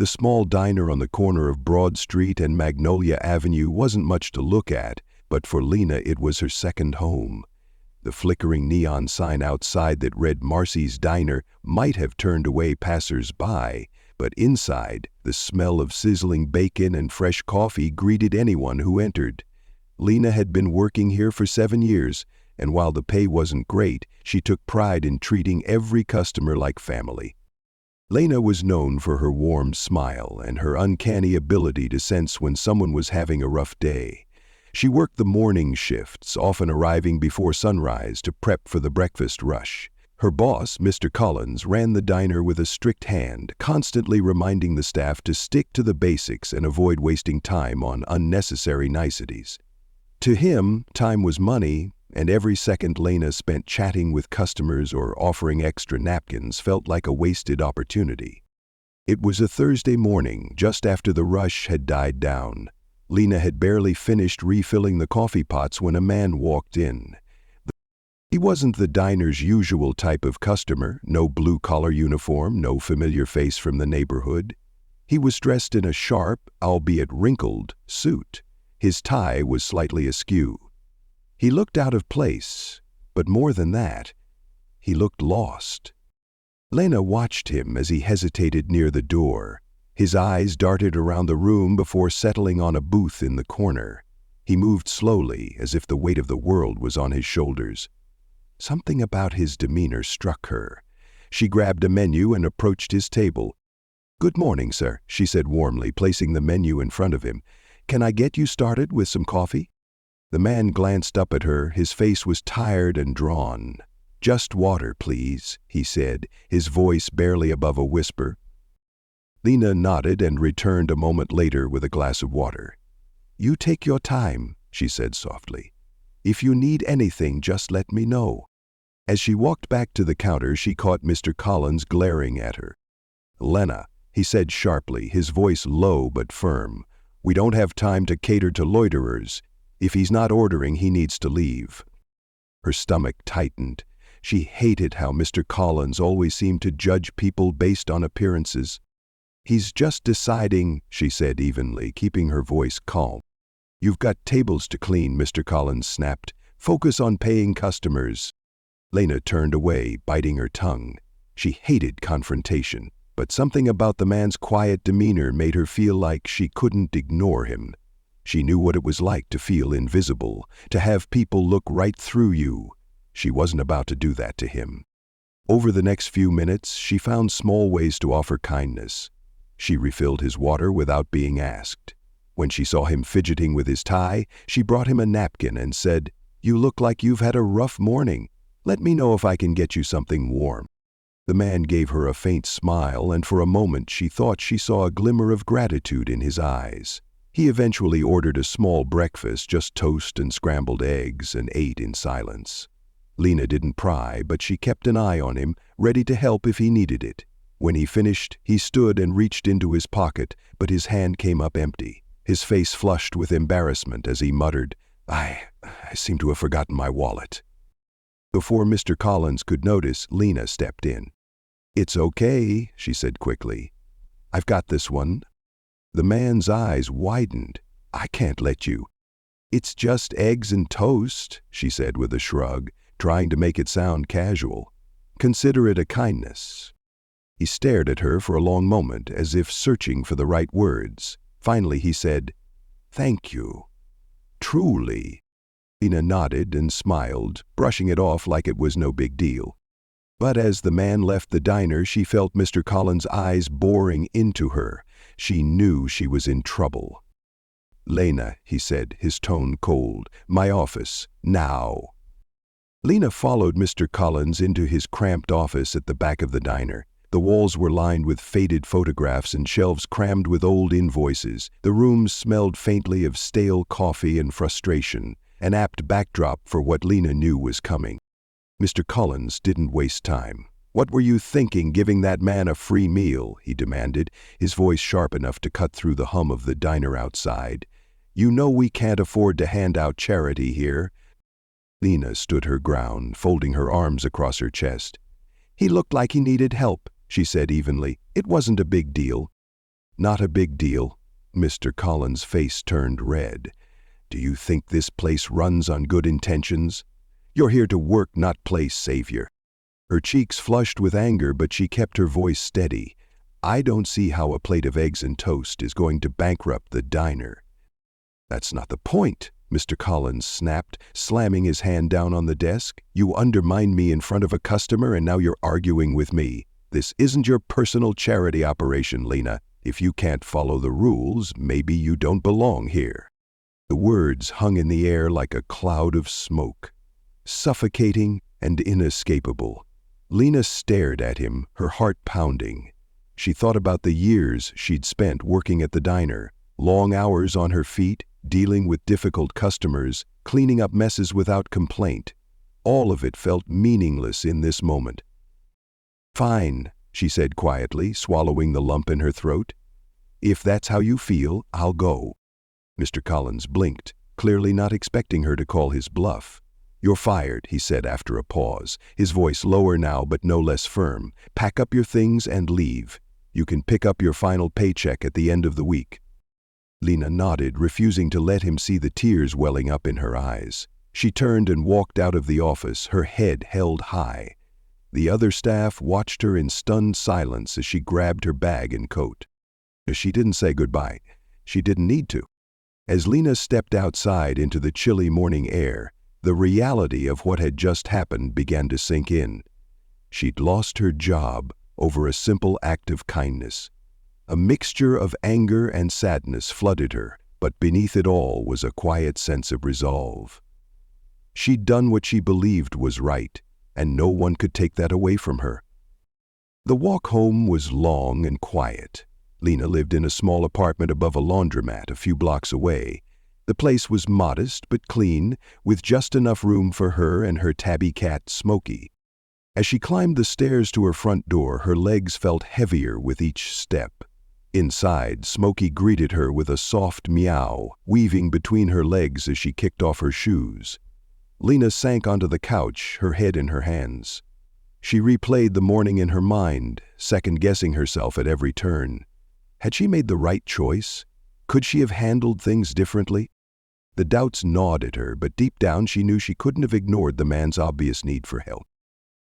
The small diner on the corner of Broad Street and Magnolia Avenue wasn't much to look at, but for Lena it was her second home. The flickering neon sign outside that read Marcy's Diner might have turned away passers-by, but inside, the smell of sizzling bacon and fresh coffee greeted anyone who entered. Lena had been working here for 7 years, and while the pay wasn't great, she took pride in treating every customer like family. Lena was known for her warm smile and her uncanny ability to sense when someone was having a rough day. She worked the morning shifts, often arriving before sunrise to prep for the breakfast rush. Her boss, Mr. Collins, ran the diner with a strict hand, constantly reminding the staff to stick to the basics and avoid wasting time on unnecessary niceties. To him, time was money, and every second Lena spent chatting with customers or offering extra napkins felt like a wasted opportunity. It was a Thursday morning, just after the rush had died down. Lena had barely finished refilling the coffee pots when a man walked in. He wasn't the diner's usual type of customer, no blue-collar uniform, no familiar face from the neighborhood. He was dressed in a sharp, albeit wrinkled, suit. His tie was slightly askew. He looked out of place, but more than that, he looked lost. Lena watched him as he hesitated near the door. His eyes darted around the room before settling on a booth in the corner. He moved slowly, as if the weight of the world was on his shoulders. Something about his demeanor struck her. She grabbed a menu and approached his table. "Good morning, sir," she said warmly, placing the menu in front of him. "Can I get you started with some coffee?" The man glanced up at her. His face was tired and drawn. "Just water, please," he said, his voice barely above a whisper. Lena nodded and returned a moment later with a glass of water. "You take your time," she said softly. "If you need anything, just let me know." As she walked back to the counter, she caught Mr. Collins glaring at her. "Lena," he said sharply, his voice low but firm, "we don't have time to cater to loiterers. If he's not ordering, he needs to leave." Her stomach tightened. She hated how Mr. Collins always seemed to judge people based on appearances. "He's just deciding," she said evenly, keeping her voice calm. "You've got tables to clean," Mr. Collins snapped. "Focus on paying customers." Lena turned away, biting her tongue. She hated confrontation, but something about the man's quiet demeanor made her feel like she couldn't ignore him. She knew what it was like to feel invisible, to have people look right through you. She wasn't about to do that to him. Over the next few minutes, she found small ways to offer kindness. She refilled his water without being asked. When she saw him fidgeting with his tie, she brought him a napkin and said, "You look like you've had a rough morning. Let me know if I can get you something warm." The man gave her a faint smile, and for a moment she thought she saw a glimmer of gratitude in his eyes. He eventually ordered a small breakfast, just toast and scrambled eggs, and ate in silence. Lena didn't pry, but she kept an eye on him, ready to help if he needed it. When he finished, he stood and reached into his pocket, but his hand came up empty. His face flushed with embarrassment as he muttered, I seem to have forgotten my wallet." Before Mr. Collins could notice, Lena stepped in. "It's okay," she said quickly. "I've got this one." The man's eyes widened. "I can't let you." "It's just eggs and toast," she said with a shrug, trying to make it sound casual. "Consider it a kindness." He stared at her for a long moment, as if searching for the right words. Finally he said, "Thank you." "Truly." Lena nodded and smiled, brushing it off like it was no big deal. But as the man left the diner, she felt Mr. Collins' eyes boring into her. She knew she was in trouble. "Lena," he said, his tone cold, "my office, now." Lena followed Mr. Collins into his cramped office at the back of the diner. The walls were lined with faded photographs and shelves crammed with old invoices. The room smelled faintly of stale coffee and frustration, an apt backdrop for what Lena knew was coming. Mr. Collins didn't waste time. "What were you thinking, giving that man a free meal?" he demanded, his voice sharp enough to cut through the hum of the diner outside. "You know we can't afford to hand out charity here." Lena stood her ground, folding her arms across her chest. "He looked like he needed help," she said evenly. "It wasn't a big deal." Not a big deal. Mr. Collins' face turned red. Do you think this place runs on good intentions? You're here to work, not play savior. Her cheeks flushed with anger, but she kept her voice steady. I don't see how a plate of eggs and toast is going to bankrupt the diner. That's not the point, Mr. Collins snapped, slamming his hand down on the desk. You undermined me in front of a customer and now you're arguing with me. This isn't your personal charity operation, Lena. If you can't follow the rules, maybe you don't belong here. The words hung in the air like a cloud of smoke, suffocating and inescapable. Lena stared at him, her heart pounding. She thought about the years she'd spent working at the diner, long hours on her feet, dealing with difficult customers, cleaning up messes without complaint. All of it felt meaningless in this moment. Fine, she said quietly, swallowing the lump in her throat. If that's how you feel, I'll go. Mr. Collins blinked, clearly not expecting her to call his bluff. You're fired, he said after a pause, his voice lower now but no less firm. Pack up your things and leave. You can pick up your final paycheck at the end of the week. Lena nodded, refusing to let him see the tears welling up in her eyes. She turned and walked out of the office, her head held high. The other staff watched her in stunned silence as she grabbed her bag and coat. She didn't say goodbye. She didn't need to. As Lena stepped outside into the chilly morning air, the reality of what had just happened began to sink in. She'd lost her job over a simple act of kindness. A mixture of anger and sadness flooded her, but beneath it all was a quiet sense of resolve. She'd done what she believed was right, and no one could take that away from her. The walk home was long and quiet. Lena lived in a small apartment above a laundromat a few blocks away. The place was modest but clean, with just enough room for her and her tabby cat, Smokey. As she climbed the stairs to her front door, her legs felt heavier with each step. Inside, Smokey greeted her with a soft meow, weaving between her legs as she kicked off her shoes. Lena sank onto the couch, her head in her hands. She replayed the morning in her mind, second-guessing herself at every turn. Had she made the right choice? Could she have handled things differently? The doubts gnawed at her, but deep down she knew she couldn't have ignored the man's obvious need for help.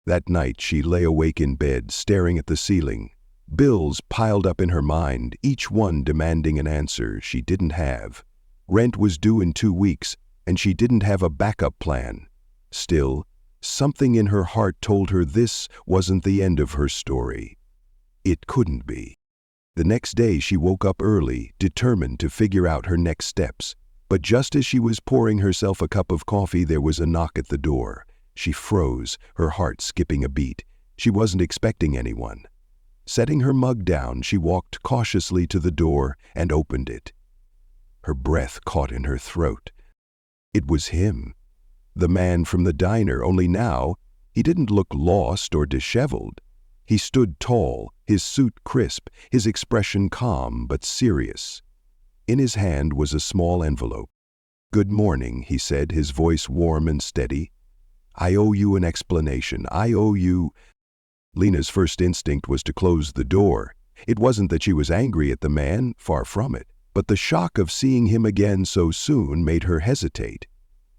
That night she lay awake in bed, staring at the ceiling. Bills piled up in her mind, each one demanding an answer she didn't have. Rent was due in 2 weeks, and she didn't have a backup plan. Still, something in her heart told her this wasn't the end of her story. It couldn't be. The next day she woke up early, determined to figure out her next steps. But just as she was pouring herself a cup of coffee, there was a knock at the door. She froze, her heart skipping a beat. She wasn't expecting anyone. Setting her mug down, she walked cautiously to the door and opened it. Her breath caught in her throat. It was him. The man from the diner, only now, he didn't look lost or disheveled. He stood tall, his suit crisp, his expression calm but serious. In his hand was a small envelope. "Good morning," he said, his voice warm and steady. "I owe you an explanation. I owe you—" Lena's first instinct was to close the door. It wasn't that she was angry at the man, far from it, but the shock of seeing him again so soon made her hesitate.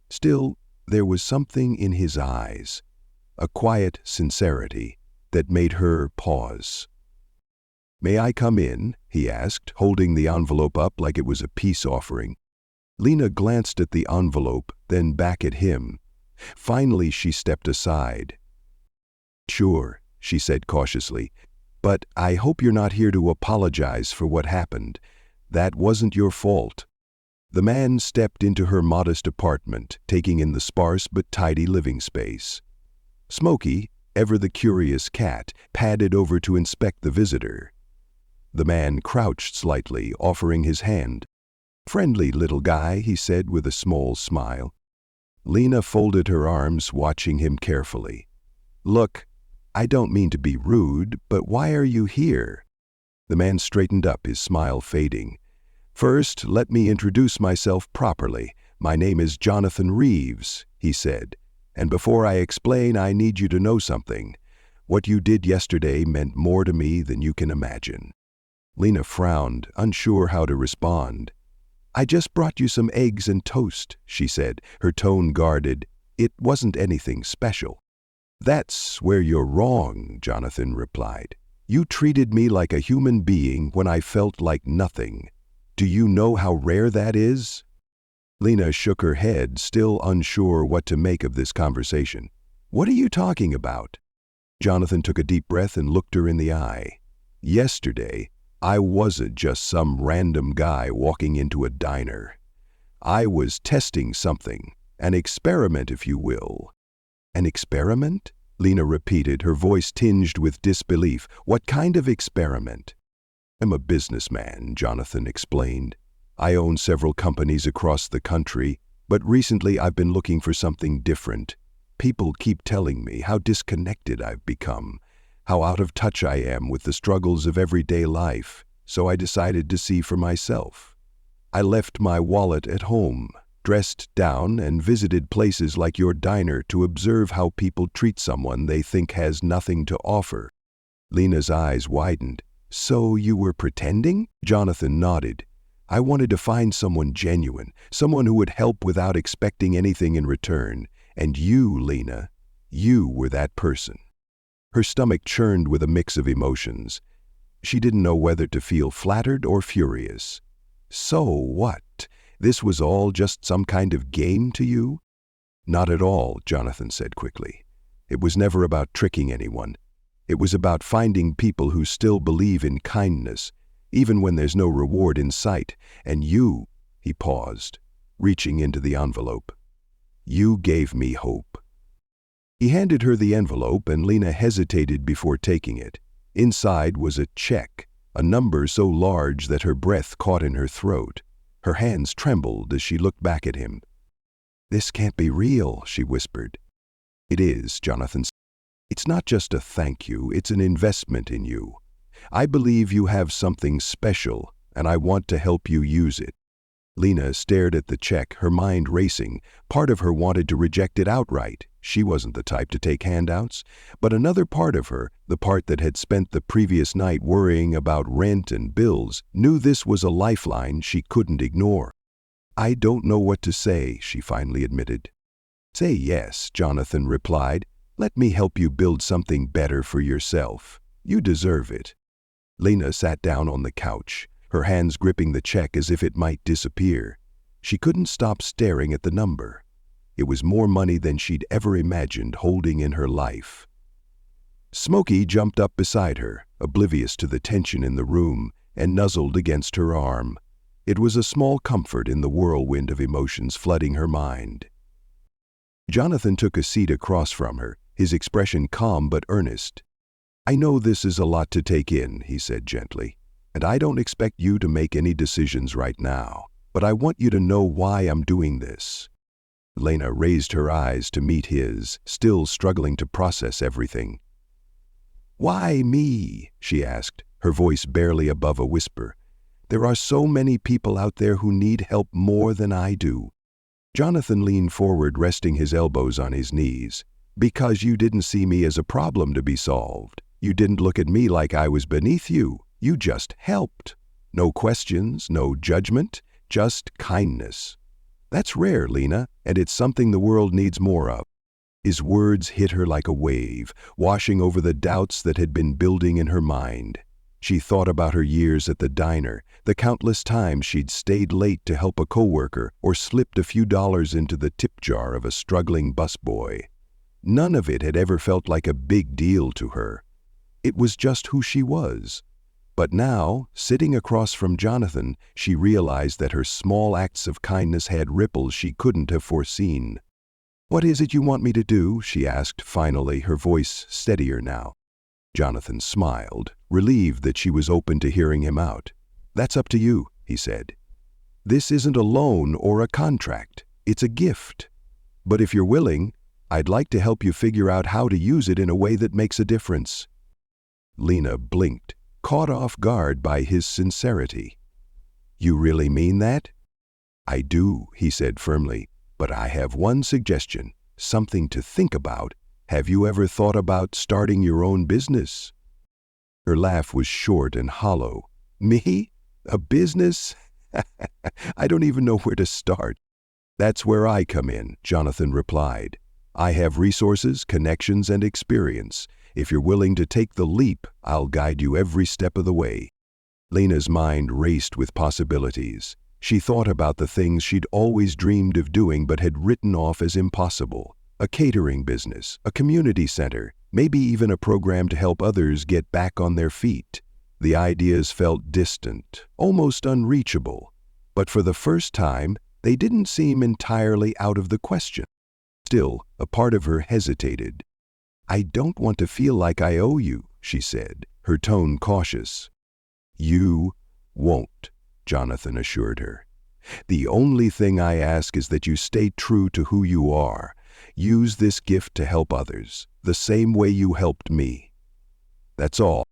Still, there was something in his eyes, a quiet sincerity, that made her pause. "May I come in?" he asked, holding the envelope up like it was a peace offering. Lena glanced at the envelope, then back at him. Finally, she stepped aside. "Sure," she said cautiously, "but I hope you're not here to apologize for what happened. That wasn't your fault." The man stepped into her modest apartment, taking in the sparse but tidy living space. Smokey, ever the curious cat, padded over to inspect the visitor. The man crouched slightly, offering his hand. "Friendly little guy," he said with a small smile. Lena folded her arms, watching him carefully. "Look, I don't mean to be rude, but why are you here?" The man straightened up, his smile fading. "First, let me introduce myself properly. My name is Jonathan Reeves," he said. "And before I explain, I need you to know something. What you did yesterday meant more to me than you can imagine." Lena frowned, unsure how to respond. "I just brought you some eggs and toast," she said, her tone guarded. "It wasn't anything special." "That's where you're wrong," Jonathan replied. "You treated me like a human being when I felt like nothing. Do you know how rare that is?" Lena shook her head, still unsure what to make of this conversation. "What are you talking about?" Jonathan took a deep breath and looked her in the eye. "Yesterday, I wasn't just some random guy walking into a diner. I was testing something, an experiment, if you will." "An experiment?" Lena repeated, her voice tinged with disbelief. "What kind of experiment?" "I'm a businessman," Jonathan explained. "I own several companies across the country, but recently I've been looking for something different. People keep telling me how disconnected I've become, how out of touch I am with the struggles of everyday life, so I decided to see for myself. I left my wallet at home, dressed down, and visited places like your diner to observe how people treat someone they think has nothing to offer." Lena's eyes widened. "So you were pretending?" Jonathan nodded. "I wanted to find someone genuine, someone who would help without expecting anything in return. And you, Lena, you were that person." Her stomach churned with a mix of emotions. She didn't know whether to feel flattered or furious. "So what? This was all just some kind of game to you?" "Not at all," Jonathan said quickly. "It was never about tricking anyone. It was about finding people who still believe in kindness, even when there's no reward in sight. And you," he paused, reaching into the envelope, "you gave me hope." He handed her the envelope, and Lena hesitated before taking it. Inside was a check, a number so large that her breath caught in her throat. Her hands trembled as she looked back at him. "This can't be real," she whispered. "It is," Jonathan said. "It's not just a thank you, it's an investment in you. I believe you have something special, and I want to help you use it." Lena stared at the check, her mind racing. Part of her wanted to reject it outright. She wasn't the type to take handouts. But another part of her, the part that had spent the previous night worrying about rent and bills, knew this was a lifeline she couldn't ignore. "I don't know what to say," she finally admitted. "Say yes," Jonathan replied. "Let me help you build something better for yourself. You deserve it." Lena sat down on the couch, her hands gripping the check as if it might disappear. She couldn't stop staring at the number. It was more money than she'd ever imagined holding in her life. Smokey jumped up beside her, oblivious to the tension in the room, and nuzzled against her arm. It was a small comfort in the whirlwind of emotions flooding her mind. Jonathan took a seat across from her, his expression calm but earnest. "I know this is a lot to take in," he said gently, "and I don't expect you to make any decisions right now, but I want you to know why I'm doing this." Lena raised her eyes to meet his, still struggling to process everything. "Why me?" she asked, her voice barely above a whisper. "There are so many people out there who need help more than I do." Jonathan leaned forward, resting his elbows on his knees. "Because you didn't see me as a problem to be solved. You didn't look at me like I was beneath you. You just helped. No questions, no judgment, just kindness. That's rare, Lena, and it's something the world needs more of." His words hit her like a wave, washing over the doubts that had been building in her mind. She thought about her years at the diner, the countless times she'd stayed late to help a coworker or slipped a few dollars into the tip jar of a struggling busboy. None of it had ever felt like a big deal to her. It was just who she was. But now, sitting across from Jonathan, she realized that her small acts of kindness had ripples she couldn't have foreseen. "What is it you want me to do?" she asked finally, her voice steadier now. Jonathan smiled, relieved that she was open to hearing him out. "That's up to you," he said. "This isn't a loan or a contract. It's a gift. But if you're willing, I'd like to help you figure out how to use it in a way that makes a difference." Lena blinked, caught off guard by his sincerity. "You really mean that?" "I do," he said firmly, "but I have one suggestion, something to think about. Have you ever thought about starting your own business?" Her laugh was short and hollow. Me? A business? I don't even know where to start. That's where I come in, Jonathan replied. I have resources, connections, and experience. If you're willing to take the leap, I'll guide you every step of the way. Lena's mind raced with possibilities. She thought about the things she'd always dreamed of doing but had written off as impossible. A catering business, a community center, maybe even a program to help others get back on their feet. The ideas felt distant, almost unreachable. But for the first time, they didn't seem entirely out of the question. Still, a part of her hesitated. I don't want to feel like I owe you, she said, her tone cautious. You won't, Jonathan assured her. The only thing I ask is that you stay true to who you are. Use this gift to help others, the same way you helped me. That's all.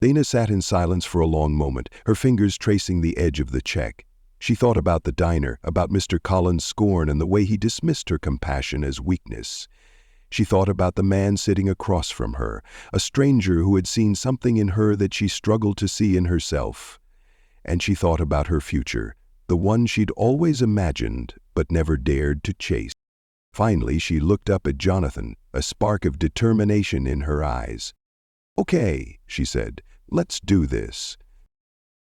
Lena sat in silence for a long moment, her fingers tracing the edge of the check. She thought about the diner, about Mr. Collins' scorn and the way he dismissed her compassion as weakness. She thought about the man sitting across from her, a stranger who had seen something in her that she struggled to see in herself. And she thought about her future, the one she'd always imagined but never dared to chase. Finally, she looked up at Jonathan, a spark of determination in her eyes. Okay, she said, let's do this.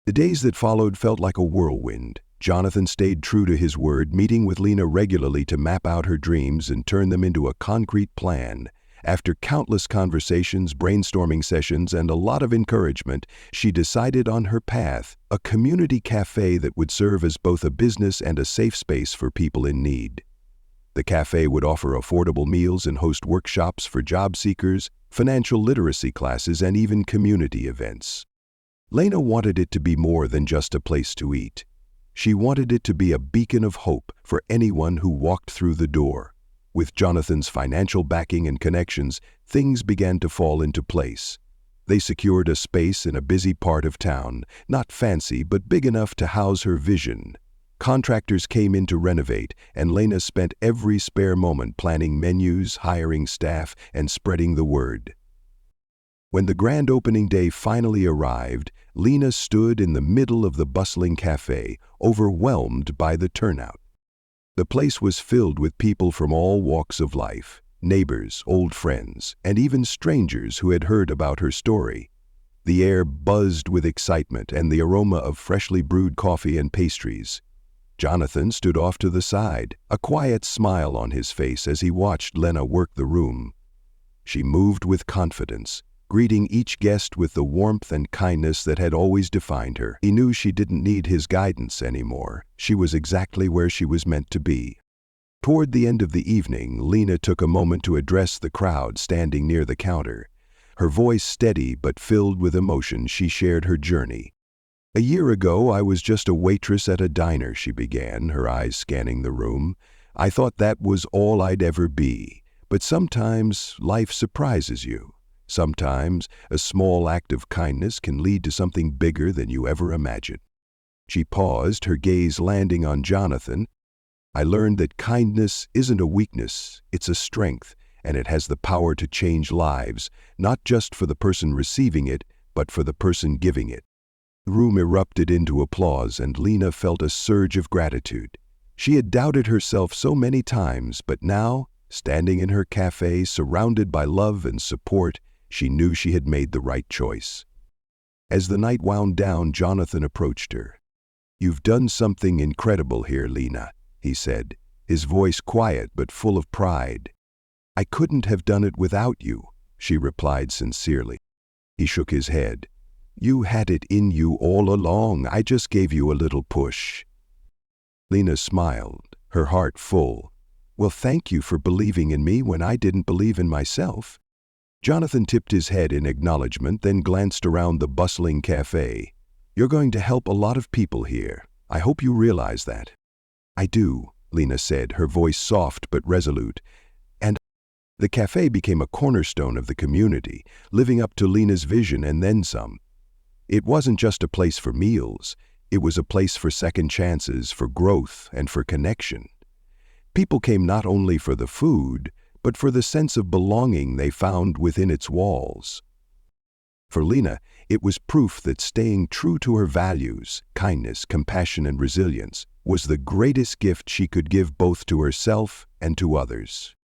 The days that followed felt like a whirlwind. Jonathan stayed true to his word, meeting with Lena regularly to map out her dreams and turn them into a concrete plan. After countless conversations, brainstorming sessions, and a lot of encouragement, she decided on her path, a community cafe that would serve as both a business and a safe space for people in need. The cafe would offer affordable meals and host workshops for job seekers, financial literacy classes, and even community events. Lena wanted it to be more than just a place to eat. She wanted it to be a beacon of hope for anyone who walked through the door. With Jonathan's financial backing and connections, things began to fall into place. They secured a space in a busy part of town, not fancy but big enough to house her vision. Contractors came in to renovate, and Lena spent every spare moment planning menus, hiring staff, and spreading the word. When the grand opening day finally arrived, Lena stood in the middle of the bustling cafe, overwhelmed by the turnout. The place was filled with people from all walks of life, neighbors, old friends, and even strangers who had heard about her story. The air buzzed with excitement and the aroma of freshly brewed coffee and pastries. Jonathan stood off to the side, a quiet smile on his face as he watched Lena work the room. She moved with confidence, greeting each guest with the warmth and kindness that had always defined her. He knew she didn't need his guidance anymore. She was exactly where she was meant to be. Toward the end of the evening, Lena took a moment to address the crowd standing near the counter. Her voice steady but filled with emotion, she shared her journey. "A year ago, I was just a waitress at a diner," she began, her eyes scanning the room. "I thought that was all I'd ever be. But sometimes life surprises you. Sometimes a small act of kindness can lead to something bigger than you ever imagined." She paused, her gaze landing on Jonathan. "I learned that kindness isn't a weakness, it's a strength, and it has the power to change lives, not just for the person receiving it, but for the person giving it." The room erupted into applause, and Lena felt a surge of gratitude. She had doubted herself so many times, but now, standing in her cafe, surrounded by love and support, she knew she had made the right choice. As the night wound down, Jonathan approached her. "You've done something incredible here, Lena," he said, his voice quiet but full of pride. "I couldn't have done it without you," she replied sincerely. He shook his head. "You had it in you all along. I just gave you a little push." Lena smiled, her heart full. "Well, thank you for believing in me when I didn't believe in myself." Jonathan tipped his head in acknowledgement, then glanced around the bustling cafe. "You're going to help a lot of people here. I hope you realize that." "I do," Lena said, her voice soft but resolute. And the cafe became a cornerstone of the community, living up to Lena's vision and then some. It wasn't just a place for meals. It was a place for second chances, for growth, and for connection. People came not only for the food, but for the sense of belonging they found within its walls. For Lena, It was proof that staying true to her values, kindness, compassion, and resilience, was the greatest gift she could give both to herself and to others.